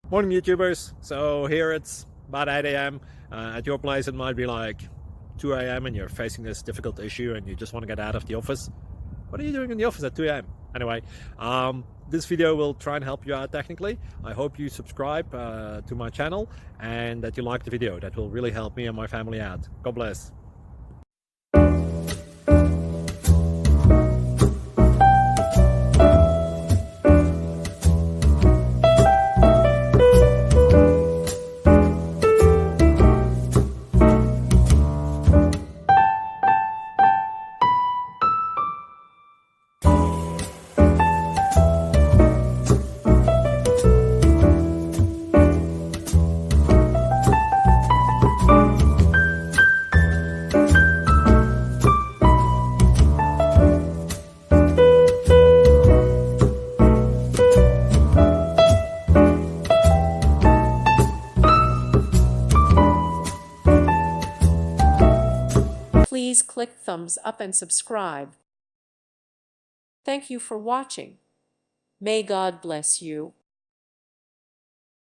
Morning YouTubers. So here it's about 8 a.m. At your place it might be like 2 a.m. and you're facing this difficult issue and you just want to get out of the office. What are you doing in the office at 2 a.m.? Anyway, this video will try and help you out technically. I hope you subscribe to my channel and that you like the video. That will really help me and my family out. God bless. Please click thumbs up and subscribe. Thank you for watching. May God bless you.